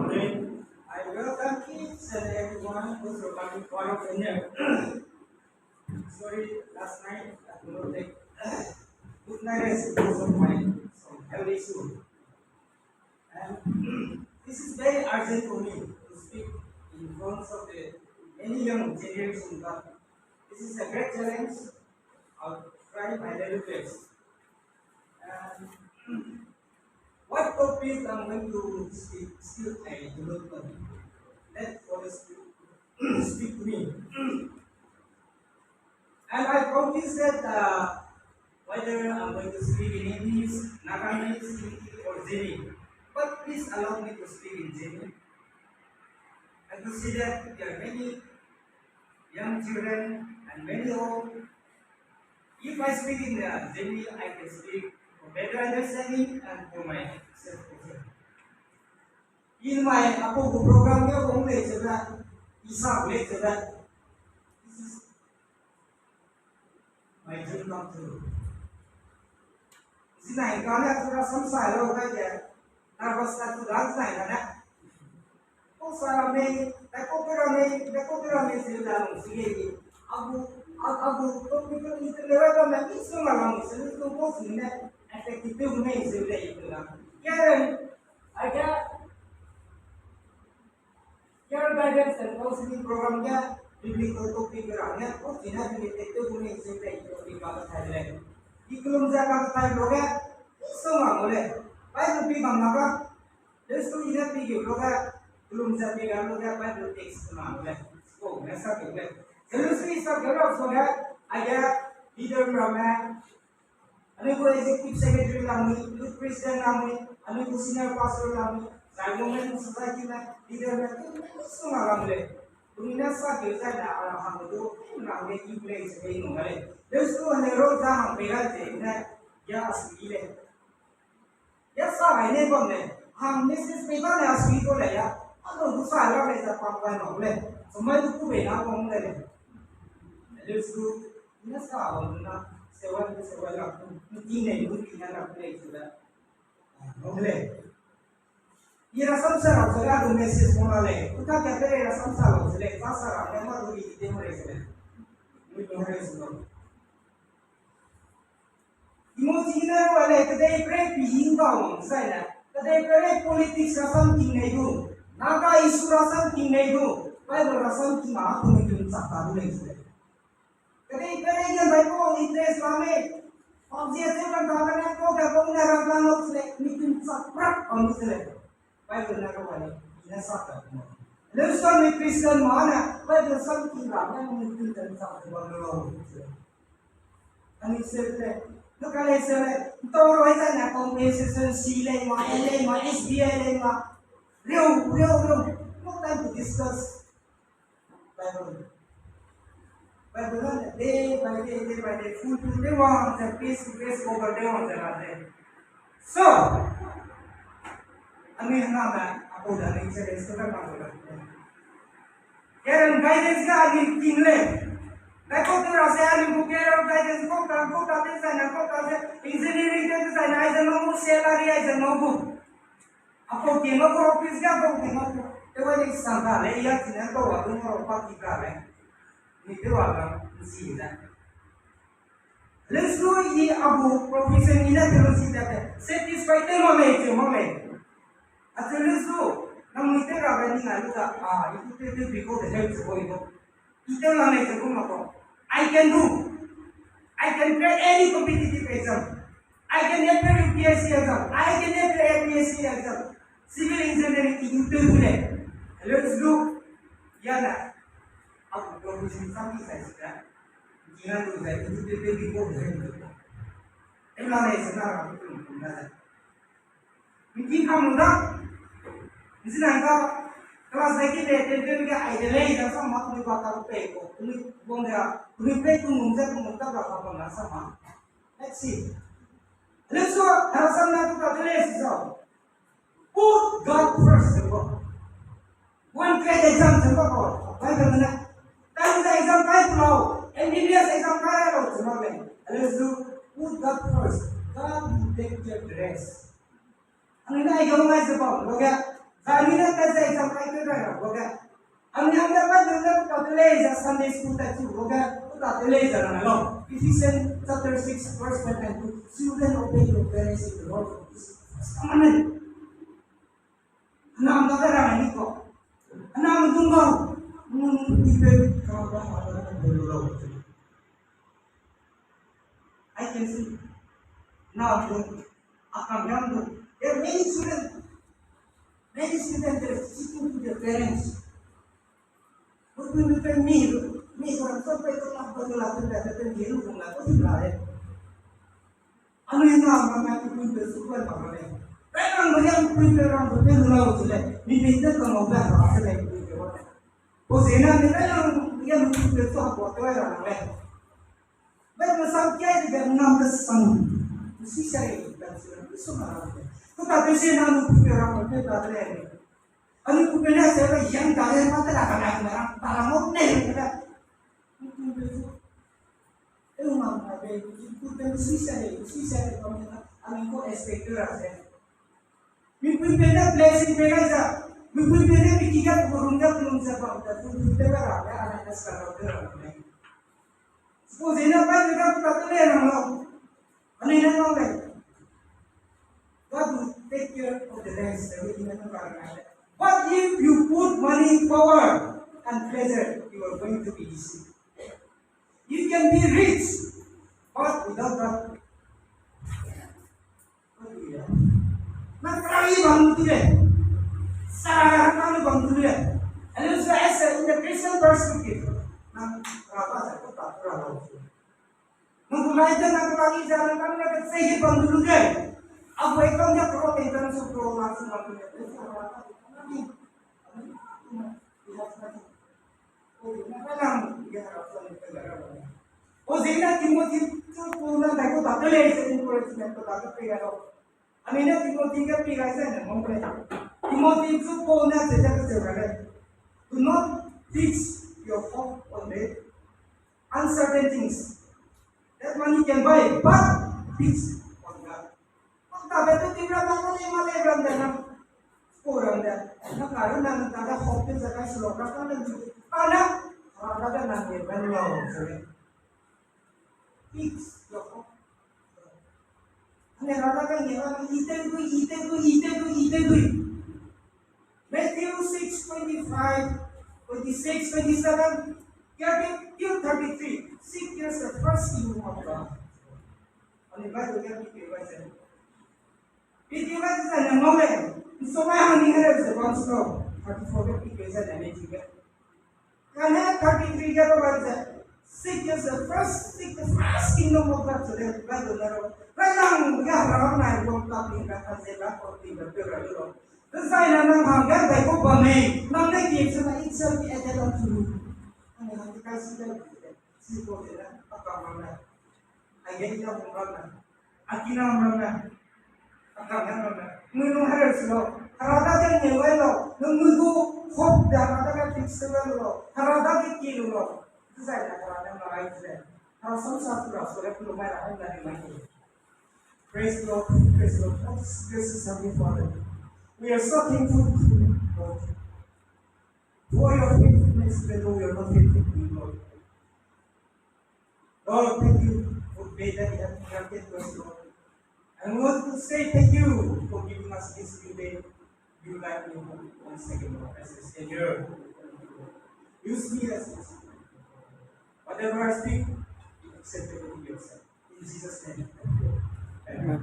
Then I welcome kids and everyone who's becoming part of India. Sorry, last night I could not take good night rest because of my some health issue. And this is very urgent for me to speak in front of the any young generation, but this is a great challenge. I'll try my level best. And what topic I'm going to speak, still I do not know. Let God speak to me. And I promise that whether I'm going to speak in English, Naganese, Hindi, or Zini, but please allow me to speak in Zini. I consider there are many young children and many old. If I speak in Zini, I can speak for better understanding and for my self-control. In my Apo program, we have only Isa lecture. This is my dream come true. This is my God. Thora samsara hoga kya? Nervous ka to dance nahi na. तो सारा में देखो से डालूं सीएगी अब तो बिल्कुल इस लेवल का मैं किस में लगाऊं इसे तो बहुत सीने इफेक्टिव नहीं इसे ले इतना क्या गाइडेंस एंड काउंसलिंग प्रोग्राम क्या बिल्कुल तो पिकराने और सीना भी इफेक्टिव नहीं इसे ले तो भी बात है ले इकलुम जाकर टाइम लोग है इसमें बोले भाई तो भी बनना का इसको इधर भी क्यों लोग है belum bisa pegang udah apa itu teks mana oh masa gitu terus bisa kalau sudah ada leader ramai ane ko executive secretary kami youth president kami ane ko senior pastor kami saya moment society na leader na semua kami dunia sa kita ada alhamdulillah na ane ki place ini ngale terus tu ane road dah pegang je na ya asli le ya sa ini kok ne हम Mrs paper ने असली को ले या तो दूसरा अलग ले जा पापा ने बोले समय तो कुछ बेना कौन ले ले लेकिन ये सारा ना सेवा का तीन ना प्ले चला बोले ये रसम से रसगा दो मैसेज मोड़ा ले उनका कहते हैं रसम सा लो ले पास आ रहा है मत दूरी दे मरे से मुझे मरे से लो इमोजीना वाले कदे प्रे पीन का वो सही ना कदे प्रे पॉलिटिक्स रसम की नहीं दो नाका इशू रसम की नहीं दो भाई वो रसम की माँ को नहीं क्यों सकता दो नहीं से कदे प्रे ये भाई को इतने इस्लामी और जैसे मैं भागने को क्या बोलने रखना लोग से नहीं क्यों सकता और नहीं से भाई वो ना को वाले ये सकता लेकिन में क्रिश्चियन माना भाई वो सब की रात में नहीं क्यों सकता बोलने लोग अनि से no kale sele to roi sa na compensation C le ma L le ma SBI le ma real no time to discuss Bible day by day full to day one the piece over day on the so ami na apo da ni se se ka bola karen guidance ka agi kinle देखो तो रासायनिक बुकेर और guidance को काटे साइना को काटे engineering के साइना ऐसे लोगों सैलरी ऐसे लोगों आपको केनो को ऑफिस का को केनो तो वो एक संस्था है या किन्हें तो वो तुम और पार्टी का है नित्य वाला सीधा लेट्स नो ये अब प्रोफेशन इन्हें चलो सीधा है सेटिस्फाइड है ममे अच्छा लेट्स नो हम नित्य का बनी ना लुका ये तो बिको द हेल्प से कोई को इतना नहीं चलो मको I can create any competitive exam. I can apply UPSC exam. I can apply APSC exam. Civil engineering itu boleh. Let's do. Ya na. Aku profesi sampai saya sudah. Jangan dulu saya itu di bawah. Emang saya sekarang itu enggak. Mungkin kamu dah. Mesti nangka. Kelas lagi deh, dia idealnya itu sama aku bakal peko. Ini bongga, ini peko mungkin berapa pun sama. Let's see. Let's go. Harusnya aku tak tulis so. Put God first, coba. One kali exam coba kau. Baik mana? Tadi saya exam kali pulau. MBBS exam kali lo coba deh. Let's do put God first. God will take care of the rest. Anda exam mana coba? Loga. Zamina kaza exam kai ke ra boga. Amni amda ba dunda tatule ja Sunday school ta chu boga. Tatule ja na lo. Ephesians chapter 6 verse 1 and 2. Children obey your parents in the Lord. Amen. Anam da ra ni ko. Anam dunga. Ibe ka ba ha na bolo. I can see now akam yang there are many children they are seeking to their parents. But we will tell me orang tua itu nak berlaku dan dia lu berlaku sebenarnya. Anu yang nama itu pun bersuka banget. Memang banyak pun orang betul lalu sudah. Ni benda kamu dah rasa lagi betul. Oh zina ni yang mungkin bersuka buat orang lain. Baik macam kia juga enam belas tahun. Mesti saya dan sudah semua. Tetapi saya nak mungkin orang betul tak ada. Anu punya saya yang kaya mata lah kadang-kadang taramok nih kita. Itu mana ada itu mesti saya kalau anu ko expector aja. Mungkin beda blessing beda aja. Mungkin beda bikinya kurungnya belum siapa itu beda ada anak sekarang beda. Suppose ini apa juga kita tulen orang. Anu ini orang. God will take care of the rest. Everything itu karena. But if you put money, power, and pleasure, you are going to be deceived. You can be rich, but without that, Nakari bangun dia, sarang kamu bangun dia. And also as in the Christian perspective, nak apa saja tak terlalu. Mengulai jangan lagi jangan kamu nak sehingga bangun dia. Apa itu yang perlu kita suruh langsung bangun dia. O zina Timothy tu puna tak ko tak le se encouragement ko tak pe galo. Amina Timothy ka pe gaisa na mo pre. Timothy tu puna se ja ko se gale. Do not fix your hope on the uncertain things that money can buy, but fix on God. Pagka beto tibra na ni male ram kurang dah. Nak kalau nak ada hobi sekarang selokan kan nanti. Karena ada nanti belum. Fix your hope. Ane rata kan ni orang ite tu. Matthew 6:25, 26, 27, till 33. Seek first the first kingdom of God. Ane baru dia fikir macam. Fikir macam mana ngomel? Semua yang meninggal itu bangsa. 34 people is an amazing. Karena 33 jatuh baca. Seek the first kingdom of God. So that God will know. Kadang dia orang naik bangsa tingkat hasilnya atau tingkat berlalu. Terus nama hanggar baik kau bami. Nama dia cuma itself di ajaran dulu. Ane nanti kasih dia si kau dia apa mana? Agen dia mana? Akina mana? Menu harus lo, harada kan nyewa lo, nunggu hope dah harada kan fix lo, harada kan kilo lo, itu saya nak harada marai je, harus satu ras, kalau perlu main apa dari mana. Praise God, praise God. This is something for them. We are so thankful to God for your faithfulness, even though we are not faithful to God. Lord, thank you for the that you have granted to us, Lord. And we want to say thank you for giving us this new day. You like me once again, Lord, as a Savior. Use me as this. Whatever I speak, you accept it in yourself. In Jesus' name. Amen.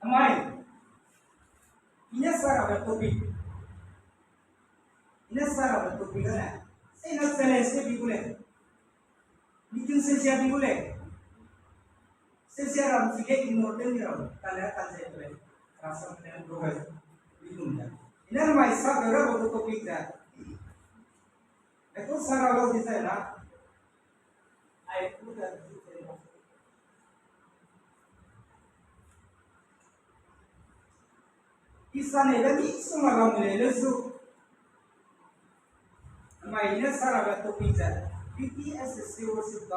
Amai. Ini sarah bertopik. Ini sarah bertopik kan? Saya nak selesai boleh. Bikin sesuatu boleh. Sesuatu sikit immortal ni orang. Kalau tak saya boleh. Rasa macam doa. Bingung dah. Ini ramai sah berapa betul topik dah. Itu sarah lo di sana. I put that in the Kisah ni lagi semua orang boleh lesu. Ramai ini sarah betul topik dah. Beauty as the stewardship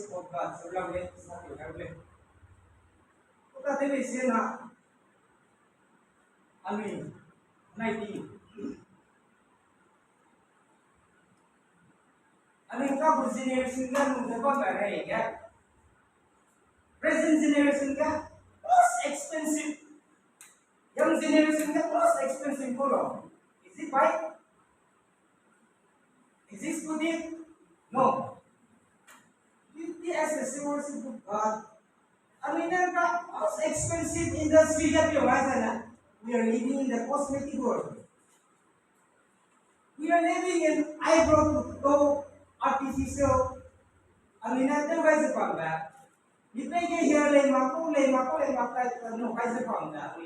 of God. So lang yan sa atin. Kita tebe sena, amin, 19. Amin ka generation ka nung dapat bagay ya. Present generation ka most expensive. Young generation ka most expensive polo. Is it right? Is this good? No. Beauty as a stewardship of God. Amin ka most expensive industry ka piyo. We are living in the cosmetic world. We are living in eyebrow to toe artificial. Amin natin ba sa pangga? Di ba yung hair lema ko kahit ano, kahit sa pangga.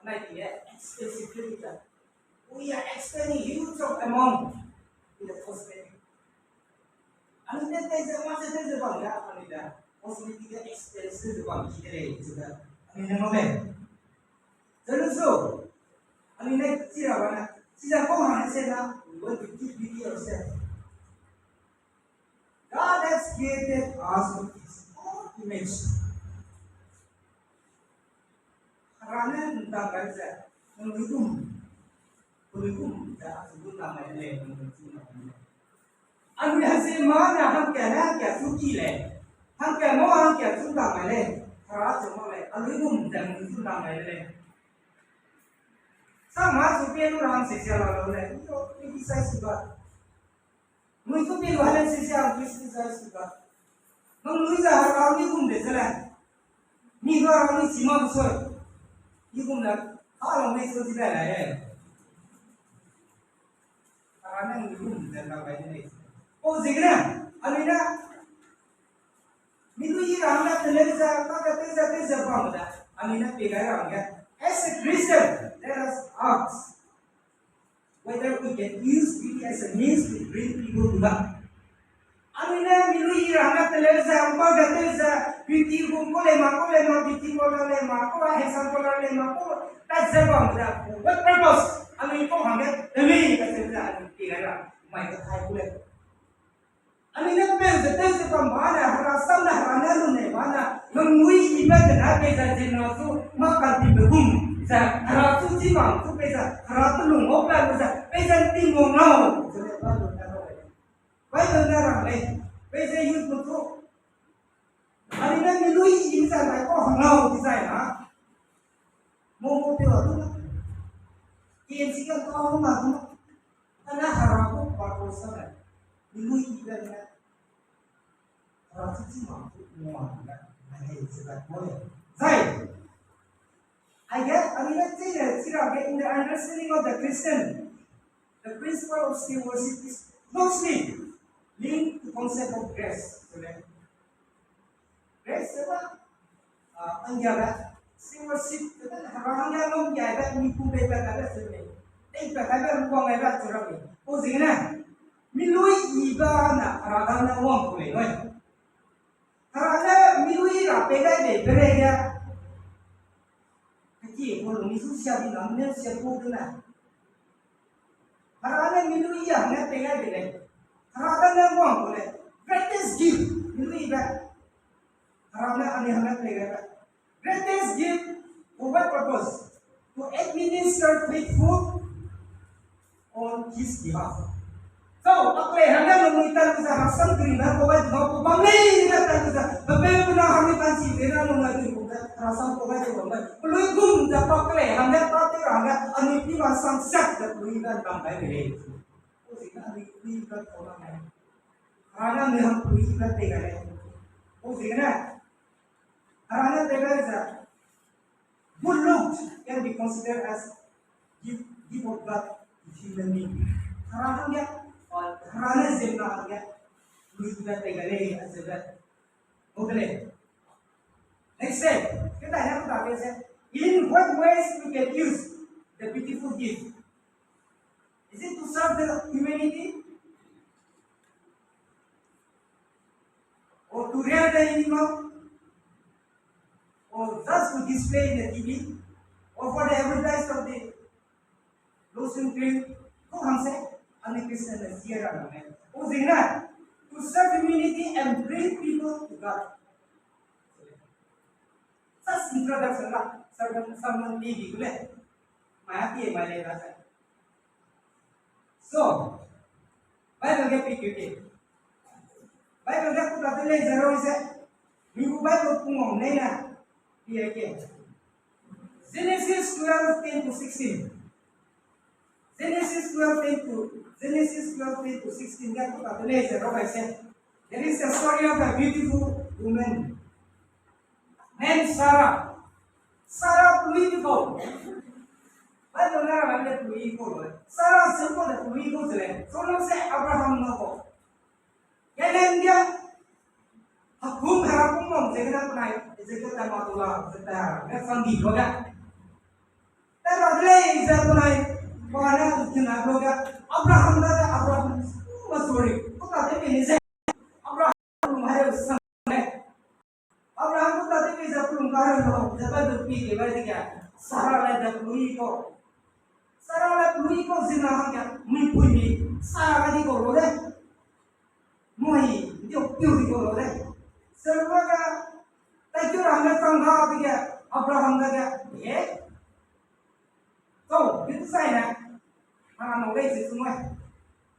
Like expensive filter. We are expending huge of amount in the cosmetic. Ano na tayo sa mga sa pangga? Ano na? Cosmetic na expensive sa pangga. Ano na mo ba? So, ano na sila ba na? Sila ko hanggang sila, we want to keep beauty ourselves. God has created us with His own image. Karena tentang kerja, menghukum dah sebut nama dia menghukum. Anu hasil mana hang kena kya suci le, hang kya mau hang kya suka male, kerana cuma le, menghukum dan menghukum nama dia. Sama supaya orang sesial lalu le, itu saya suka. Menghukum itu hal sesial, itu saya suka. Menghukum harus menghukum deh jalan. Ni orang ni cima besar. Ikum nak kalau ni suci dah lah karena ikum dan apa ini. Oh zikra, alina. Mitu ini ramai televisa, apa televisa apa muda. Alina pegai ramai. As a Christian, let us ask whether we can use it as a means to bring people to God. Alina mitu ini ramai televisa, apa televisa. Beauty ko lema, beauty ko lema, ko handsome ko lema, ko that's the wrong. What purpose? Ano ito hanggang dami kasi na tingala may katay ko le. Ano na pwede sa pamana harasam na harana ne mana ngui iba na pesa jinasu makati begum sa harasu jimang tu pesa haratu lungo pa sa pesa tingong nao. Baik na le. Pesa yun ko Alina milui insan ay ko hangau design ha. Mo teo tu. Kian sikan ko ma tu. Ana harapu pa ko sa. Milui ida na. Rasa si ma tu mo ma. Ai sebab boleh. Zai. I get Alina tira get in the understanding of the Christian. The principle of still worship is mostly linked to concept of grace. Grace apa? Anjaga, stewardship itu kan harangnya lo menjaga mikul bebas ada sebenarnya. Bebas ada ruang bebas curang ni. Oh zina, milui iba na haragana uang boleh, oi. Haragana milui rapi dah bebas ya. Kecil, kalau misu siapa namanya siapa tu na. Haragana milui ya, nak bebas bebas. Haragana uang boleh. Greatest gift milui iba. Karena aneh-aneh mereka. Greatest gift for what purpose? To administer faithful on His behalf. So, apa yang anda meminta kita rasam kerana kawat mau pamai kita kita. Tapi pernah kami tansi kerana mengaji kita rasam kawat itu pamai. Pelugum dapat kle, anda pasti anda anipi rasam syak dapat kita bangkai beli. Oh, sehingga anipi kita orang lain. Karena melihat kita tegaknya. Oh, sehingga Harana Tegeza, good looks can be considered as gift of God to human being. Harana dia, harana zemna dia, kita tegale as a okay. Next step, kita nak tahu apa in what ways we can use the beautiful gift? Is it to serve the humanity, or to rear the animal? Or just to display in the TV, or for the advertise of the lotion cream, तो हमसे अन्य Christian ने share करना है। वो देखना to serve humanity and bring people to God. Just introduction lah, someone di gule, maya pi maya rasa. So, Bible ke PQT. Bible ke kita tulis zero ise. Minggu Bible pungong nena. Dia ke. Genesis 12:10-16. Genesis 12:10-16 kan kita tulis zero ise. There is a story of a beautiful woman named Sarah. Sarah beautiful. Bible nara lagi beautiful. Sarah simple the beautiful je. Soalnya se Abraham nabo. Yang dia hukum harapan mom jangan pernah jangan tak matula setar. Nggak sandi juga. Tapi ada yang pernah pada tujuan juga. Abraham nara Abraham masuri. Kau tak ini se Abraham harus sampai. Abraham kau tak bisa belum karena dapat berpikir lagi dia. Sarah lagi beautiful. Sarah lagi beautiful zina kan mimpi Sarah lagi kau boleh. Moi dia beautiful boleh. Serba ka tajur hanya tangga dia Abraham dah ye. So itu saya nak knowledge itu semua.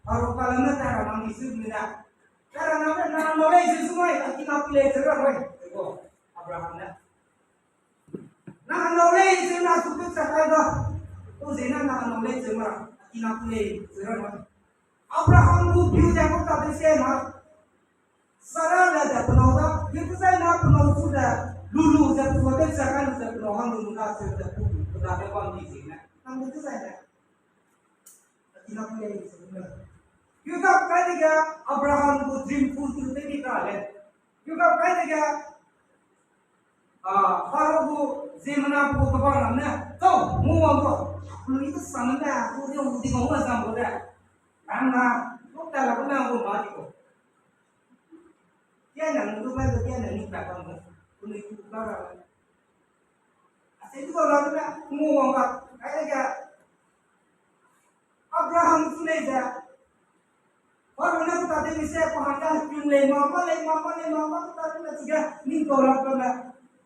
Baru kalau nak cara mengisi benda. Cara nak knowledge itu semua kita pilih terus. Tengok Abraham dah. Nak knowledge itu nak suka sekali dah. Oh zina nak knowledge semua kita pilih terus. Abraham tu view jangan tak bersama. Sarah dah penawa, kita saya nak penawa sudah lulu saya sudah sekarang sudah penawa lulu nak sudah sudah berapa di sini. Namun itu saya tidak boleh sebenarnya. Juga kaya Abraham tu dream fulfill tadi tak ada. Juga kaya Farao tu zemana tu kawan mana? Tahu, muam tu. Lulu itu sama dah, tu dia uti kau sama dah. Karena tu dah lakukan aku mati tu. Dia nak lupa dia nak nikah kamu, punya itu barang. Asyik itu kalau kita ngomong kayak Abraham tu leja. Orang nak tadi misalnya pahala pilih mama tu tadi nak juga ni orang tu nak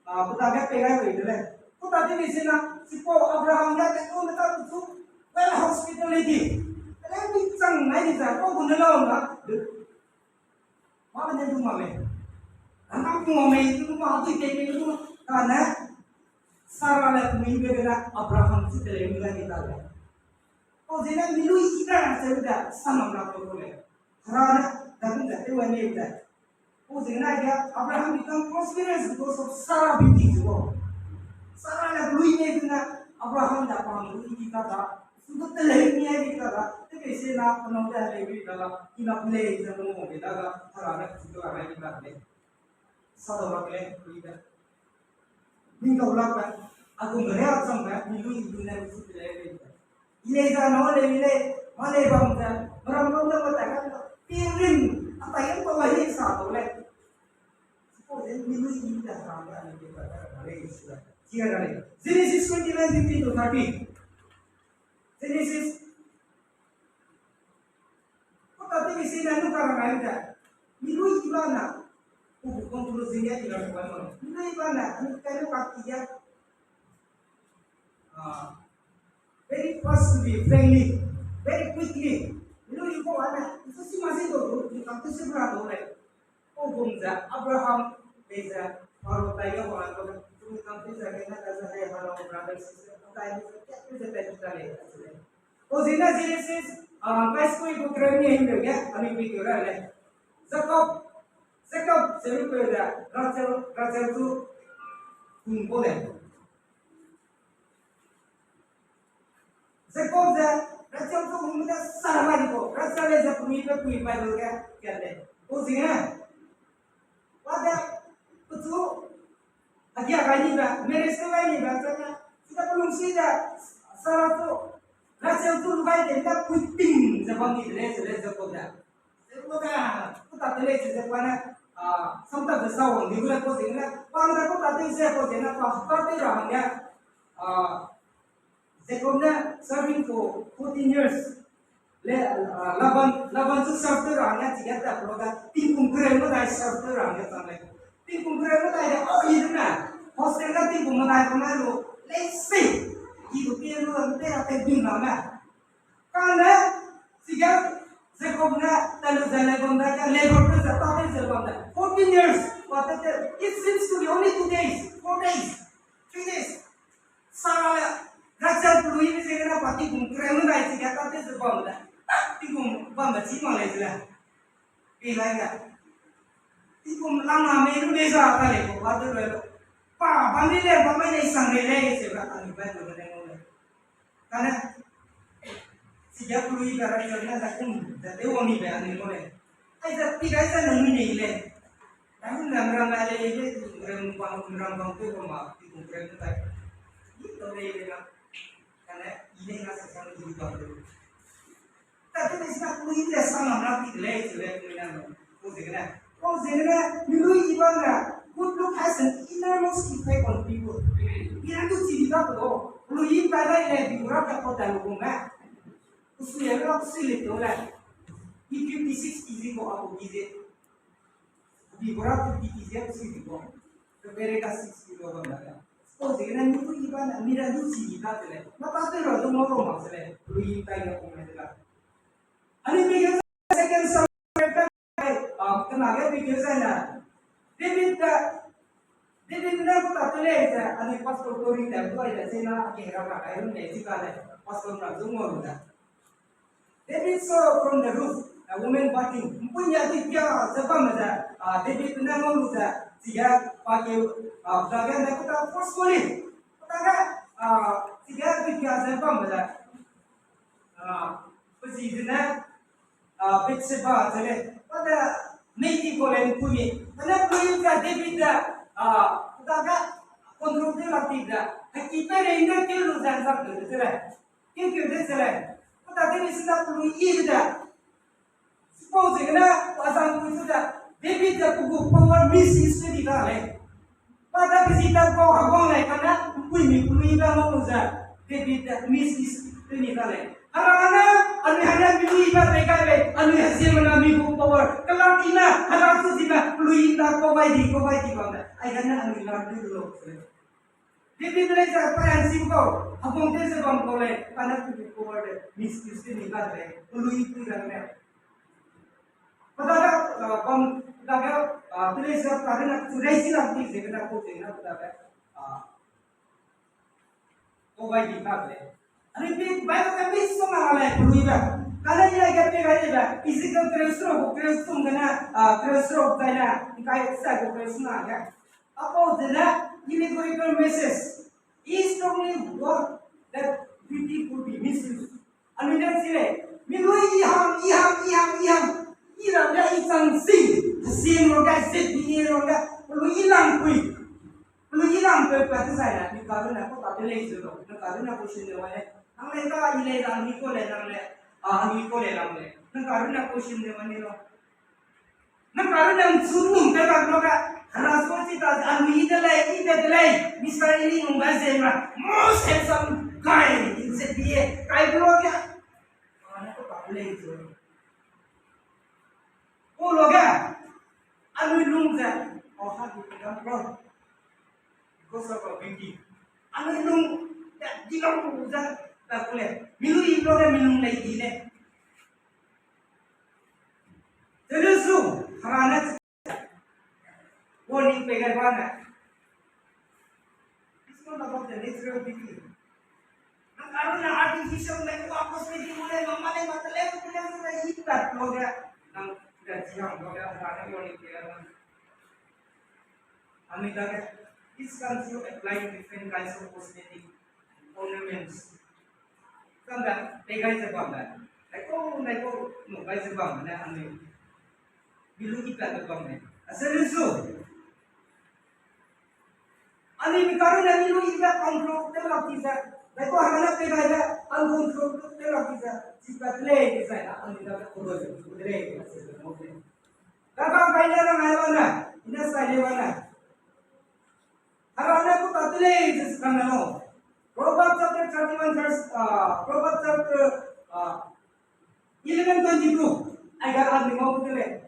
kita pegang itu le. Tu tadi misalnya si Abraham nak tu nak tu well hospitality. Kalau bicang naik je, kau guna lawan lah. Mana dia rumah me? Anak rumah me itu rumah tu itu karena Sarah lagi mengibarkan Abraham itu dalam milah kita le. Oh jangan milu kita sudah sama nak boleh. Karena dah tu ni dah. Oh jangan dia Abraham become prosperous because of Sarah binti juga. Sarah lagi mengibarkan dengan Abraham dah paham kita dah. Sudah terlebih kita dah. Kasi na penonton lagi dalam kita play sama mau kita dalam harap juga ada kita play. Satu waktu kita minggu ulang aku melihat sampai minggu ini nanti play kita. Ini jangan oleh ini mana bangsa orang mengatakan piring apa yang bawahnya satu lagi. Supaya minggu ini dah sampai kita play sudah. Jika ada Genesis 29:15-30. Genesis tapi di sini anu karena ada, milu ibana, konklusinya tidak berapa. Milu ibana, anu kaya pakai very fast to be friendly, very quickly. Milu ibu ana, itu sih masih tu, itu sebelah tu le. Oh bungsa, Abraham beza, baru tanya orang tu, tu kampus saya nak saya kalau brother sister, tanya itu kita le. Oh zina Genesis guys कोई programme नहीं है क्या अभी भी क्यों रहा है Jacob जरूर करेगा राचेल तो उनको ले Jacob जा राचेल तो उनका सारा को राचेल है जब कोई पैदल क्या ले वो जिंगा वादा कुछ अभी आगे नहीं मेरे से नहीं kita belum sida सारा तो Rasul tu lupai kita puting sebab ni jelas Jacob dah. Jacob dah, tu tak boleh Jacob mana sampai besar orang di luar kau jangan, orang Jacob tak boleh Jacob jangan pasti orang dia Jacob dah serving for 14 years. Laban tu serve orang dia tiga tak perlu dah tingkung keren tu dah serve orang dia sampai tingkung keren tu dah oh ini dah hostel ka ti bumanay kumalo. Let's see. Ibu piano ang pera tebing nama. Karena sigar Zakobna Taluzana Gonda labor to the top is the 14 years. What it seems to be only 2 days, 4 days, 3 days. Sarah Raja Louis is a party whom Kremlin is a cat is the bomb. Tikum Bamba Simon is there. Be like that. Tikum Lama made Mesa Kaleko, what the level. Pa, Bamile, Bamile is some relays on the bed of the name. Sejak Louis Caracciona datang, jadi wangi beran ini boleh. Aja tiga aja nunggu nih le. Tapi ngamram ada ini, ngamram tu rumah, di kumpulan tu tak. Itu le kan, karena ini nggak sesuatu di kamar. Tapi mesra Louis dia sama nanti le, ni nama. Kau jangan, Louis ibarat. Good look has an enormous effect on people. Dia tu cerita tu, Louis pada le, diurang tak kau tahu rumah. उसमें अगर आप सिले तो ना ये 56 easy को आप कीजिए अभी बड़ा 50 इजी है उसी को तो मेरे का 6 किलो बना है तो देखना नहीं तो ये बात मेरा जो चीज़ बात है मैं बात कर रहा हूँ मोरो मास है तो ये टाइम को मैं देखा अरे मेरे सेकंड सब्जेक्ट है आप तो आगे भी कैसा है ना David na ko tatule sa ani pastor ko rin tayo ay sina kira ka kayo ne sikale pastor na zungoro na David saw from the roof a woman bathing. Punya tiga sebab macam David na ngomong macam tiga pakai bagian dah kita forcefully. Kita tiga sebab macam posisinya big sebab jadi pada meeting boleh punya. Karena punya David kita kontrol dia lagi dah. Kita ni nak kira jangan tu jelah. Kira dia jelah. Tapi ni sudah perlu ida. Suppose kita pasang itu sudah David dah kubu power miss istri kita le. Pada kita kau abang le karena perlu ida mau muda David dah miss istri kita le. Karena hanya perlu ida mereka le. Anu hasil mana miku power. Kalau ina harap tu sih perlu ida kau bayi bang. Ayatnya anu lagi dulu. David belajar prinsip kau, abang tu sebab kau le, karena tu power misuse ni kan le, perlu itu kan le. Padahal abang dah belajar karena tu resi lagi sebenarnya kau jangan padahal kau baik kan le. Ani baik kami semua le perlu itu. Kalau ia kita kaya isi kan kreosro kena kreosro kaya kaya saya kreosna ya. Apa jelah ini curriculum message is strongly work that beauty could be misused. Anu dan sile, milui iham dia isang sing roga set ni roga, perlu hilang pada saya. Ni kalau nak tak boleh itu, nak kalau nak question dia mana, ang leka ilai lang ni ko le lang le, ni ko le lang le, nak kalau nak question dia mana lo, nak kalau nak suruh kita roga. Rasul kita anu ida delay misal ini membazema most handsome guy in setie kai blog ya mana tu tak boleh itu oh loga anu lungza oh hati kita bro because of beauty anu lung di lungza tak boleh milu blog minum lagi ne terus harana warning pegar mana? इसको मतलब the natural beauty. Ang karon na artificial na ko ako sa di mo na mamale matale ko lang sa itat mo ga ng gajiyang mo ga sana warning pegar man. Ami dagat this comes to apply different kinds of cosmetic ornaments. Kanda pegar sa bamba. Like ko no guys sa bamba na ami bilu ikat sa bamba. Asal itu Ani karon na nilu ida control tela kisa. Dako hana pega ida uncontrol tela kisa. Sika play kisa na ani da ko do udre kisa mo. Daka kaila na ngawana. Ina sa lewana. Harana ko tatle kisa kana no. Proverbs chapter 31 verse Proverbs chapter 11:22. Ay ga ani mo kutile.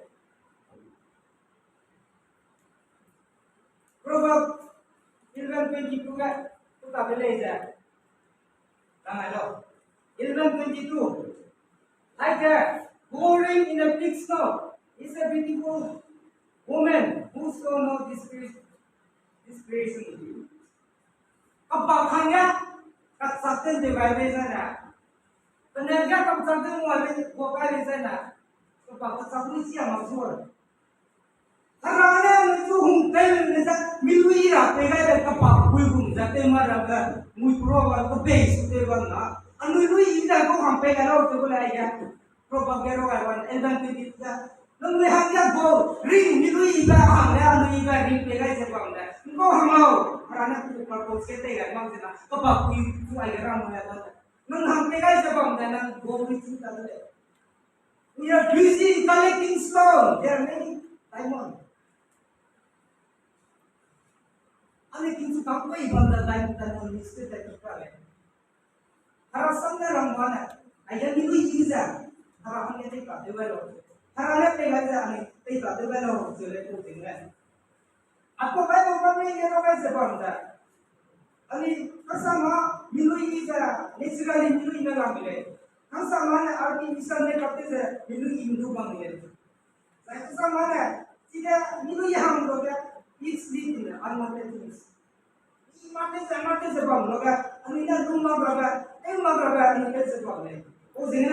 Proverbs 11:22 kan tu tak boleh je. Ramai lo. 11:22. Like boring in a big snow is a beautiful woman who saw no desperation in you. Kapakanya kasatan de Bible sana. Penaga kapaknya mualim bokar sana. Kapaknya siapa maksud? Karena itu hungkai nesa milui rapi kaya kapak kui hung jate maraga mui proba ko base te banga anu lui ida ko hampe kalau to bola ya proba gero kawan endan kita nang lehatnya go ring milui ida hamle anu ida ring pe kaya sebangda ko hamau karena itu kalau kete ga maksudnya kapak kui ku ay ram ya nang hampe kaya sebangda nang go itu tale we are busy collecting stone there are many diamonds. Ani kintu kapai banda lain dan menisket kita le. Harasannya ramana, ayah nilu iza, harahannya tidak develop. Harahannya pegaja ani tidak develop jele tu tinggal. Apa kaya orang ni yang apa sebanda? Ani kasama nilu iza, naturally nilu ina lamile. Kasama na artificial ne kapte se nilu indu bangile. Saya kasama na tidak nilu yang doga. It's living unwanted things. Mati sebab loga, ani dah rumah berapa, berapa ani sebab ni. Oh sini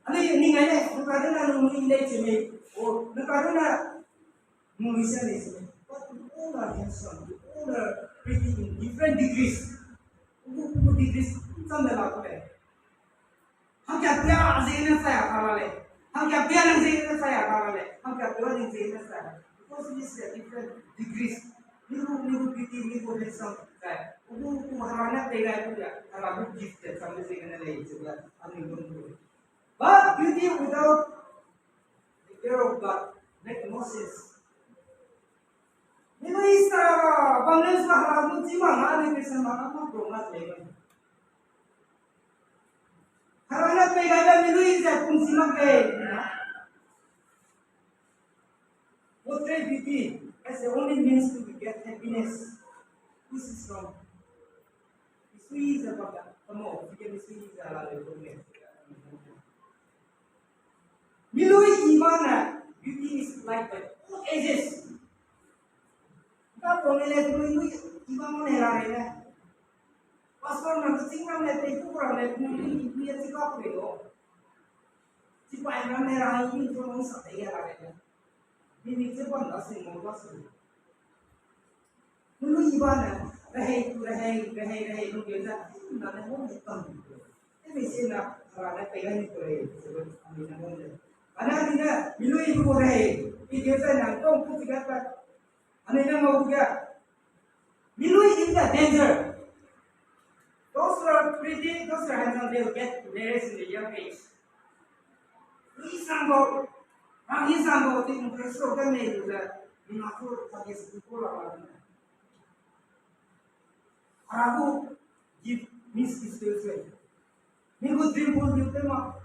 ani ni ngene, nukaruna nunggu ini cumi, oh nukaruna nulisnya ni cumi. But all are handsome, all are pretty in different degrees. Ugu degrees sama lah kau. Ham kya pia azina saya karale, ham kya pia nang azina saya karale, ham kya pia nang azina saya. Because this is different degrees. Niru pretty, niru handsome. Ugu maharana pega itu ya, kalau aku gift ya, sampai segala lagi juga, amin betul. But beauty without the fear of God make no sense. Niru istana, bangladesh maharana cuma mana kesan mana pun promas lagi. Harana pega ada niru istana pun cuma ke, portray beauty as the only means to get happiness. This is wrong. Squeeze apa? Kamu, kita squeeze ala level ni. Milui imana, beauty is like that. All ages. Kita boleh lihat milui iman mana hari ni. Pasal nak tinggal ni, itu orang ni milui dia cakap begitu. Jika iman ni hari ini cuma satu ya hari ni. Ini cepat dah semua pasal. Milui imana. Rahai lu biasa nak mau hitam. Ini sila kerana pegang itu sebab ambil nama dia. Karena dia milu ibu rahai. Ini biasa nak tong pun cakap. Ane nama dia. Milu is the danger. Those who are pretty, those who are handsome, they will get married in the young age. Isanggo itu impreso kan ni juga. Minaku pakai sepuluh orang. Aku give miss istirahat. Minggu dream pun kita mah.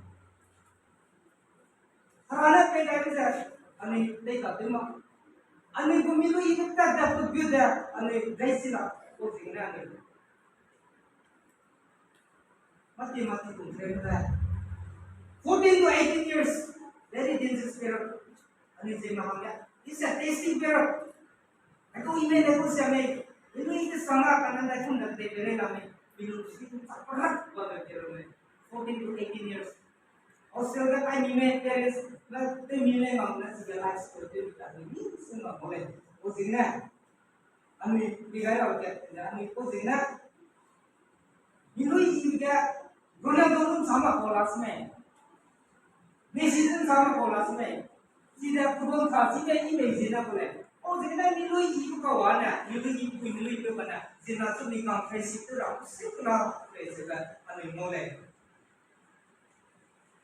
Karena pega bisa, ane tega tema. Ane kumilu itu tak dapat beda, ane gaisila. Oh sehingga ane. Mati pun saya. 14 to 18 years, very dangerous period. Ane saya mahamnya. It's a tasting period. Aku email aku siapa? Ini sangat karena saya pun dah terpilih kami bilu itu tak pernah buat kerja 14 to 18 years. Australia kan email terus, nak email mana segala seperti itu ini semua boleh. Posisinya, kami bicara apa? Kami posisinya bilu juga guna sama kelasnya, decision sama kelasnya. Tidak perlu kasih email sih boleh. Oh, jadi milu ibu kawan ya, milu ibu mana? Jadi tu ni konferensi tu aku sekolah presiden anu mulai.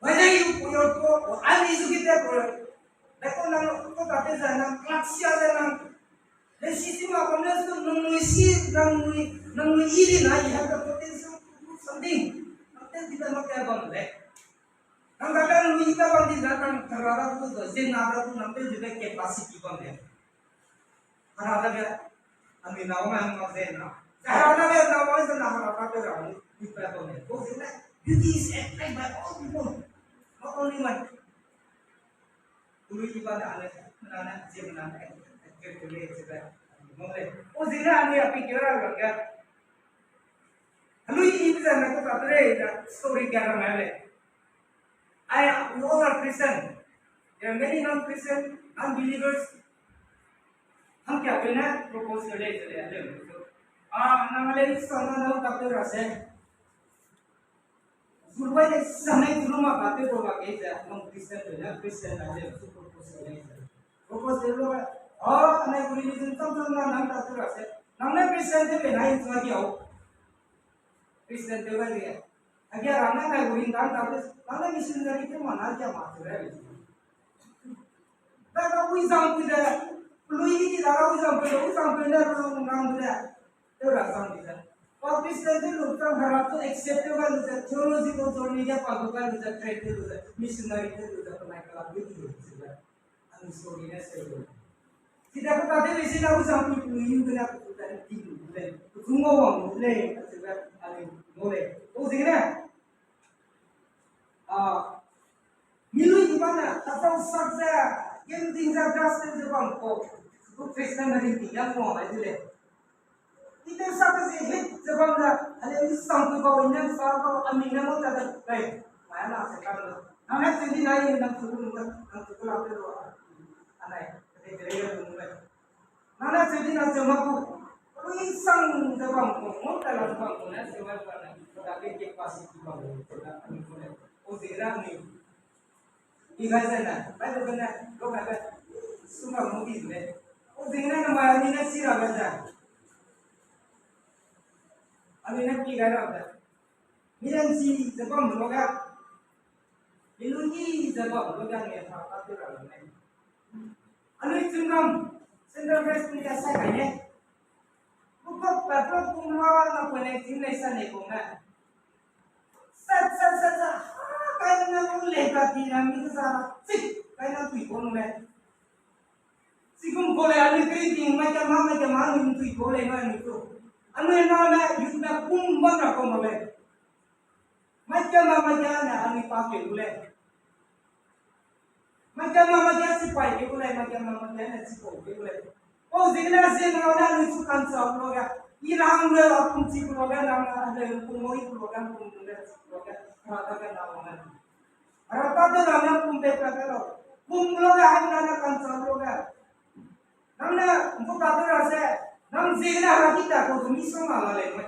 Mana ibu punya tu, ani itu kita pun. Dekor nang tu kata saya kelas siapa nang. Dan sistem apa ni tu nang ini na, ia ada potensi something. Nanti kita nak apa boleh. Nang kata nang kita bandi datang terlarang tu, jadi nada tu nanti juga kapasiti boleh. Ada Ami nawangan ngazen na. Karena dia nawangan sa nakakapagod ang ipato niya. Kung sila, beauty is applied by all people, not only one. Tuloy iba na anak siya na tuloy sila. Kung sila ang iapikira lang yan. Haluy ibig na ko tatry na story kaya naman. We all are Christian. There are many non-Christian, unbelievers. हम क्या करना propose कर ले चले आते हैं तो नमले इस समय ना काफी रसे सुरुवात इस समय शुरू में काफी बोला कि हम क्रिश्चियन आते हैं तो प्रपोज कर लो अनेक रिलीजन तब ना नाम काफी रसे नमले क्रिश्चियन थे पे नहीं सुना क्या हो क्रिश्चियन थे वही है अगर रामना का गुरिन दान काफी नमले मिशनरी के मना क्या मारते रहे तब कोई जान कुछ Lui ini darah usang pernah orang muda, itu rasa kita. Kalau Kristen itu lupa harap tu accept juga lupa, theology itu journey dia padukan lupa, trade itu lupa, missionary itu lupa, pernah kalau begitu lupa, anu story nya seru. Tidak kata dia mesti nak usang itu lui itu nak lupa, itu lupa, semua orang lupa, lupa, anu boleh. Oh segera, milu itu mana? Atau saksa yang tinggal Kristen itu bang, तो Christian हरी दिया कौन है जिले इधर सब से hit जब हम ना अरे इस संग को इंजन साल को अमीना मत कर गए मैं ना से कर लो हमें सिंधी नहीं ना सुकून लाते हो अने ते ग्रेगर दूंगा ना सिंधी ना जमाकू तो इस संग जब हम को मत कर लो को ना सेवा करना तो आगे के पास की बात है अभी को वो जिला नहीं इधर से ना मैं तो कहना लोग आगे सुबह मूवी में वो देखना ना मायनी ना सिर आगे जा अभी ना की कर रहा था मिलन सी जब हम लोग मिलूंगी जब हम लोग ने था आते रहा नहीं अनु चुनाव सेंट्रल वेस्ट में कैसा है वो कब पेट्रोल कुम्हारा ना पहले जिन ऐसा नहीं होगा सच कहीं ना वो लेकर तीन आदमी तो सारा सिक कहीं ना तू कौन है सिकुम बोले अनु कहीं तीन मैं क्या मालूम तू बोले ना नहीं तो अनु ना मैं युद्ध में कुम बन रहा हूँ मैं क्या ना अनु पाके बोले मैं क्या सिपाही के बोले मैं क्या ना सिपाही के बोले ओ जिगना से ना अनु सुकान सब लोग ये राम लोग अपन सिप लोग ना अनु कुमोई लोग राधा का नाम है राधा तो राम कुम पे का कुम लोग हम ना कान सब लोग हमने उनको काफी रसे हम जिगना हकीकत को तुम इसको माला ले मैं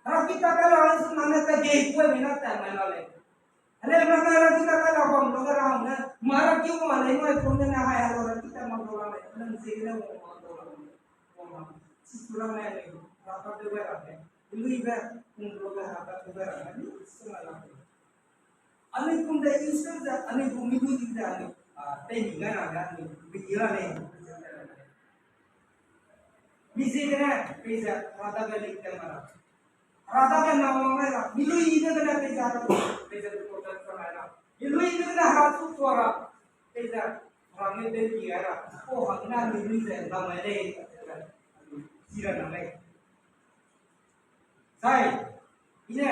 हकीकत का लाने से माने का गेट को बिना तैयार माला ले अरे मैं हकीकत का लाभ हम लोग रहा हूँ ना मारा क्यों माले मैं तुमने ना है यार हकीकत मत बोला मैं हम जिगना वो मत बोला सिकुरा मैं नहीं रात को बेरा है इल्ली बे तुम लोग रात को बेरा है इसको माला अने तुम दे इसको अने भूमि को जिंदा अने ते निगा ना अने बिगिरा नहीं Bisi kena, bisa rata balik kamera. Rata kan nama mana? Milu ini kena bisa bisa total kamera. Milu ini kena hatu suara, bisa ramai beli kamera. Oh, hangna milu ini nama ini, sira nama ini. Saya, ini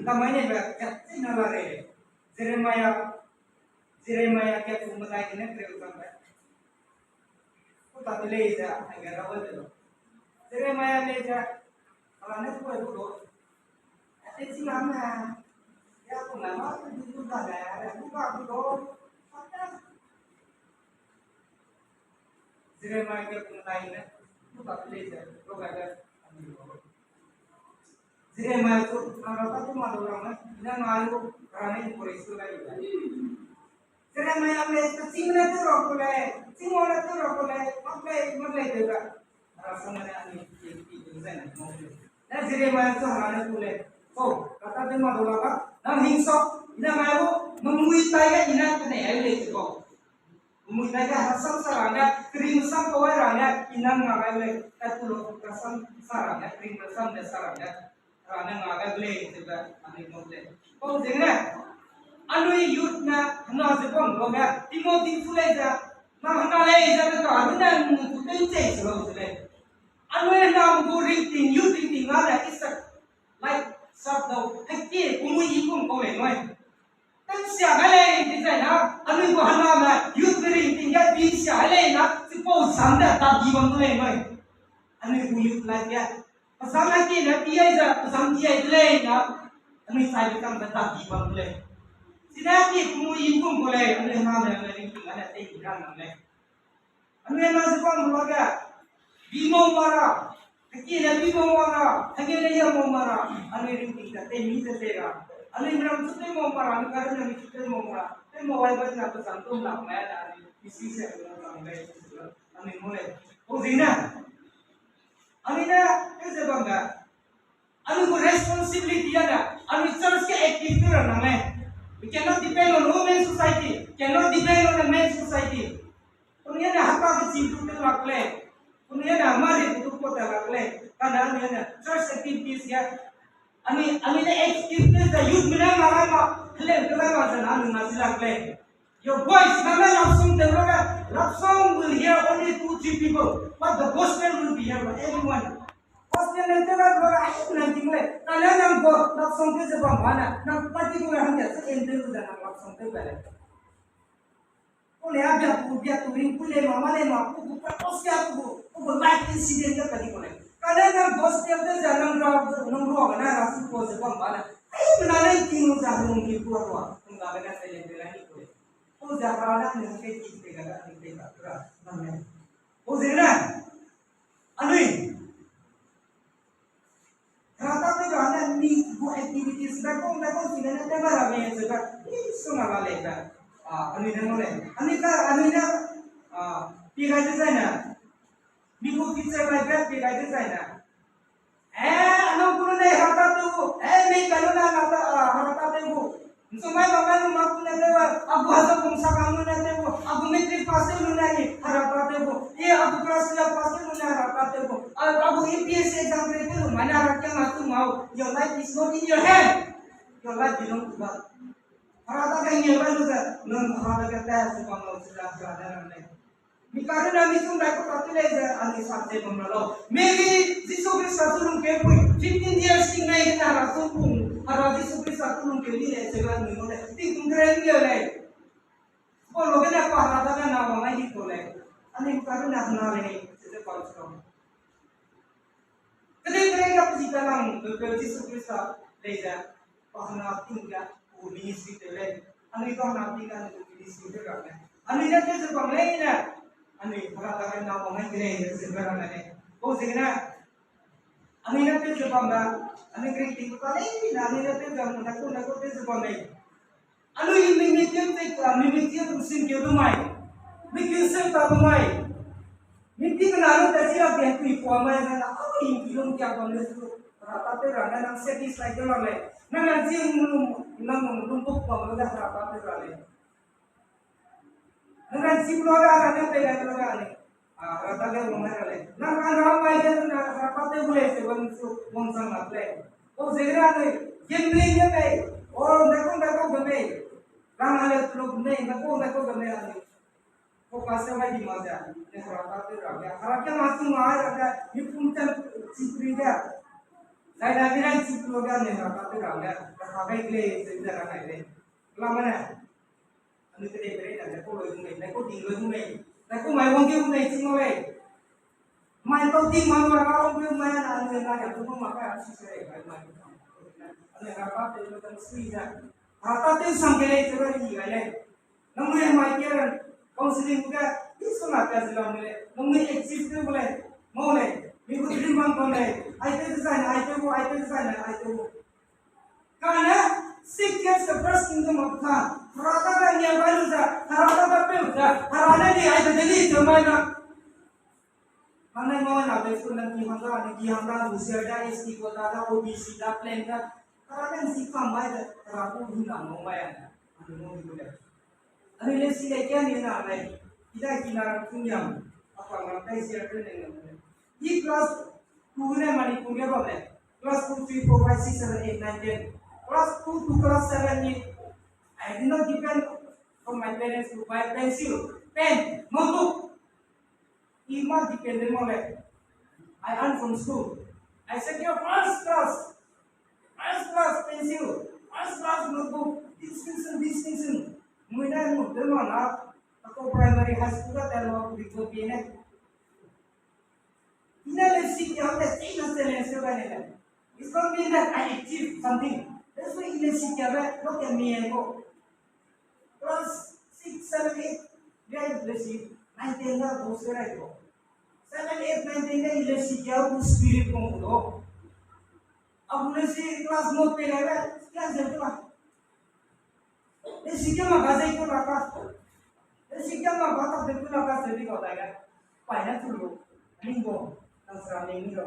nama ini berkat nama ini. Jeremiah क्या तुम बताएंगे ना तेरे ऊपर में वो तो ले जा अगर वो तो Jeremiah ले जा kalau nih gue itu ऐसे sih mana ya aku nggak mau itu dah ada buka itu Jeremiah क्या तुम बताएंगे वो तो ले जा तो ada Jeremiah itu kalau tuh malu orang ini malu karena ini polisi lagi Jeremiah में सिंगना तो रोकले सिंगोला तो रोकले मगले देगा रासना ने आनी की डिजाइन ना Jeremiah तो हराने बोले तो कथा दे मालूम लगा ना हिंसो इना मायो memui taya ina kene ele ko memui taya hasam saranga krim sam ko ranga ina ngagale katulo kasam saranga krim sam de saranga ranga ngagale juga ani moble ko jengna anu youth na na jepon loga timothy fulaiza Mahangale jadi keadaan itu pencet selalu selalu. Anu yang nam go rinting, you rinting ada isak like sabda hekti kumu ikum kau enoi. Tapi siapa di sana anu go hana ma you rinting ya di siapa na siapa sanda tak jiwan tu enoi. Anu go you lagi ya. Pasal lagi na dia itu pasal dia itu na anu saya bilang tak jiwan tu. Sidaki kumu ikum kau anu hana ma rinting ada tekiran namanya. Anu yang masuk keluarga. Bimo mara, kekira bimo mara, kekira ya mo mara, anu ini kita temi setera, anu ini orang sudah mo mara, anu karena ini sudah mo mara, tapi mo wajib nak tersantum nak mana, anu isi saya orang sampai, anu mulai, oh zina, anu ini apa bangga, anu responsibility ada, anu church ke active tu orang namanya, we cannot depend on women society, cannot depend on the men society, punya dah hak kecil tu terlalu. Punya nama itu kota laklek, karena anu church activities ya, anu activities the youth mina marama, kalian macam anu nasi laklek. Your voice, nama love song will hear only 2-3 people, but the gospel will be heard by everyone. Gospel itu kan orang itu nanti mulai, kalian yang love song itu sebab mana? Nak particular hanya seendel dan love song itu benar. Oleh abia turing pule mama le mapu buka osya tu berlaku insiden yang tadi boleh. Kalau yang gospel tu jangan nongro mana rasul ko sebab mana. Ayo menalai tinggal jangan mungkin keluar. Enggak ada saya bilang itu. Oh jangan ada mungkin kita enggak kita namanya. Oh jangan. Anui. Rata tu jangan ni buat activities. Dakong sini nanti mana ramai juga. Ini semua malai kan. Ani dah mulai. Ani pirai desain na. Minggu kita belajar pirai desain na. Anak guru ni harta tu. Ni kalau na harta tu. Semua bapa lu mahu na tu. Aku hazard bangsa kamu na tu. Aku metrik pasal lu na ni harta tu. Aku kelas 12 pasal lu na harta tu. Aku EPS exam itu mana harta matu mau. Your life is not in your hand. Your life belong to God. Harata kan yang baru saja, non harata kita sebab mau sudah berada dalam. Mikirnya kami tu mereka pasti leza ane sate pemelalu. Maybe Yesus Kristus turun ke pun 15 years tinggal kita rasul pun. Harap Yesus Kristus turun ke ni sekarang ni boleh. Tinggal keren dia leh. Kalau kita apa harata kan nama mai itu leh. Ane mikirnya nak naleh sesuatu kalau. Kadang-kadang apa sih dalam Yesus Kristus leza pahana tinggal. Ministry tele, anu itu nanti kan ministry itu kan, anu ini kan sebab lain na, anu kalau nama orang kira sekarang ni, oh sekarang, anu ini kan sebab na, anu kritik itu lain, anu ini kan nak sebab lain, anu ini mimikian musim kau mai, mimikian serta mai, mimikian anu tadi apa yang tu ipuamai na, apa yang film kia bangsa tu, rata terang dan sedih lagi orang Nanti yang menumpuk pembelah rapat terlalu. Nanti pulau ada pegang terlalu. Rapat yang mengalir. Nanti ramai yang rapat boleh sebab monsang atlet. Oh segera ni, gambling ni. Oh nak gamai. Ramai terlalu gamai. Nak gamai ni. Oh pasal lagi masa. Ni rapat terlalu. Harapnya masuk mahal ada. Ni punca cipriga. Saya dah bilang si program ni rapat tu ramai, rapat gile sebentar ramai ni. Lama mana? Anu kedai beri dah, aku loy sungai, aku tinggal sungai, aku main wangki sungai sungai. Main kau ting malu orang pun main anu yang lain, aku pun makan si saya main. Anu rapat tu macam sui dah. Rapat tu sampai lagi terus lagi. Namun yang main kira, counseling juga, itu nak kasih lawan ni. Namun exist tu boleh, mau ni. Minggu ini bang itu desain, itu desain. Karena sekian sebelas kingdom of God. Harata kan yang baru dah, harata tapi dah, harana di itu jadi cemana. Mana mau nak besok nanti hamba usia dah isti kota dah OBC dah plan dah. Harana si kamai dah, harapa guna mau bayar. Anu mau dibuat. Anu ni si lekian ni nak lagi. Kita kira punya apa mereka siapa dengan. Ini kelas 2 ni mana punya apa? Kelas 2, 3, 4, 5, 6, 7, 8, 9, 10. Kelas 2 to kelas 7 ni, I did not depend on my parents to buy pencil. pen, notebook. Ima dependent on it. I earn from school. I secure first class pencil, first class notebook, distinction. Muna mo, dalawa na. Ako primary high school ka, dalawa ko dito pinet. Inalisik yung testing na silencio ka nila. It's not mean that I achieved something. That's why inalisik ka ba? Look at me and go. Class 6, 7, 8, they are blessed. 9, 10 na, those are right. 7, 8, 9, 10 na inalisik ka, yung spirit kong ulo. अब उन्हें class note पे लगा क्या जरूरत है ये सीखे में गाज़े क्यों रखा ये सीखे में बात अब देखो ना क्या सभी होता है पायना चुलो लिंगो नसरा लिंगी लो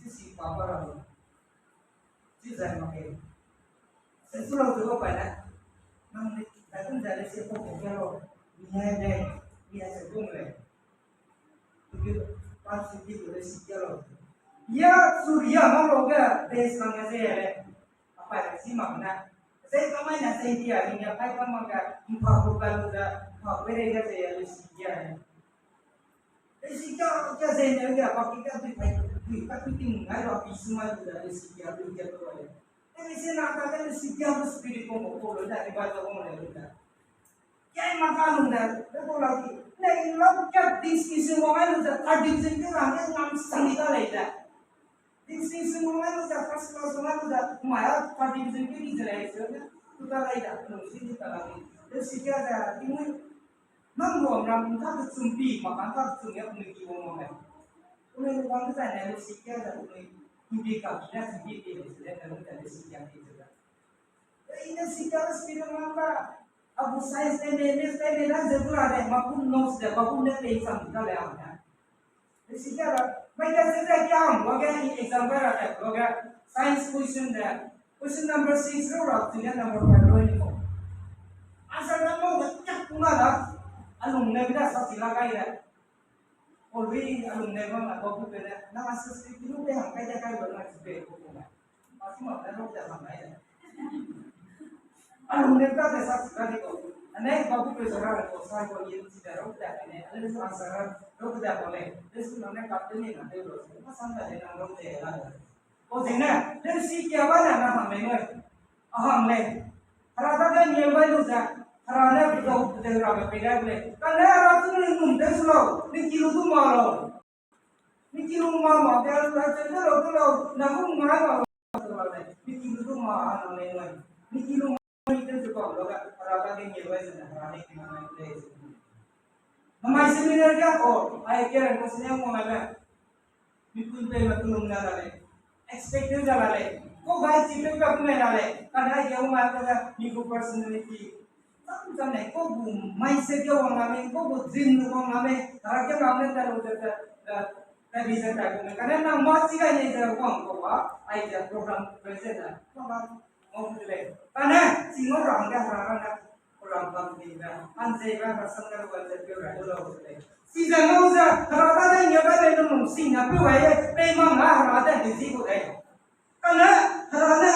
जिसी पापा लो जिस है मके सेंसुरा उधर पायना नम्बर दातुन जाले से को क्या लो निया दे निया से घूमले क्योंकि पांच सीखी तो ले सीखे लो या सूर्य हम लोग देश मंगे से है apa yang sih makna saya kemarin saya dia ini apa yang maka empat bulan udah empat mereka saya harus dia sehingga kita saya ni apa kita kita tinggal di semua sudah harus dia dia tu ada tapi saya nak kata dia harus spirit pokok dari baca orang lain dah क्या मकान उधर देखो लगी नहीं लोग क्या discussion mobile उधर हर discussion के आगे नाम संगीता लेता distinction मोबाइल उधर फर्स्ट क्लास मोबाइल उधर हमारा हर डिस्कशन के नहीं चलाए सर तो क्या लेता तो उसी तरह की तो सीखा जाए कि मैं नंबर हम था तो चुंबी मकान था चुंबी अपने की वो मोबाइल उन्हें लोगों को जाने वो सीखा जाए उन्हें चुंबी का बिना चुंबी के लिए चले करने का सीखा के चला तो इन्हें सीखा स्पीड में अब साइंस में ना जरूर आ रहे हैं बापू नोट्स दे बापू ने ले समझा ले आता है इसी क्या मैं कैसे से क्या हम लोग एग्जाम पर आते हैं लोग साइंस क्वेश्चन नंबर 6 रो रखते हैं नंबर 5 रो इनको आंसर नंबर बच्चा पूरा था अलुमने भी ना सब लगा ही है और भी अलुमने को ना बापू पे ना आंसर से क्यों पे हम कैसे क्या बोलना चाहिए को ना बाकी मतलब लोग क्या समझ है alumni ka sa sakali ko anay babu ko sara ko sa ko yin si da ro da ne ale sa sara ro da ko le desu na ne ka te ni na de ro sa san da ne na ro de la ko din na de si kya ba na na me no aham le hara da ga ni ba lu sa hara na bi ko de ra ba pe la le ka le ra tu ni mun de su lo ni ki lu tu ma lo ni ki lu ma de ra chen de ro tu lo na mu ma ma ni ki lu tu ma na le no ni ki lu itu juga loga rata ke nyewa sana rani ke mana itu nama seminar क्या हो आए क्या रंग उसने mau mana बिल्कुल पे मतलब ना डाले एक्सपेक्टेड डाले को गाइस चित्र पे अपने डाले karena dia mau ada niku personality tapi kan ko bu mindset के orang में को bu dream orang में karena क्या हमने tahu tadi bisa tahu karena nama masih kan ini orang ko ai program presenter mau boleh karena semua orang dah orang bangkit dah anjay kan rasanya kalau jadi orang dulu boleh si jangan usah rata dah ni apa dah itu si nabi wahai memang lah rata di sini boleh karena rata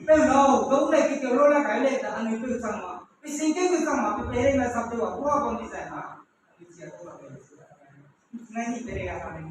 memang dulu lagi kalau lah kaya dah anu itu sama sehingga itu sama pere na sabtu apa pun di sana ini siapa orang ini pere apa ni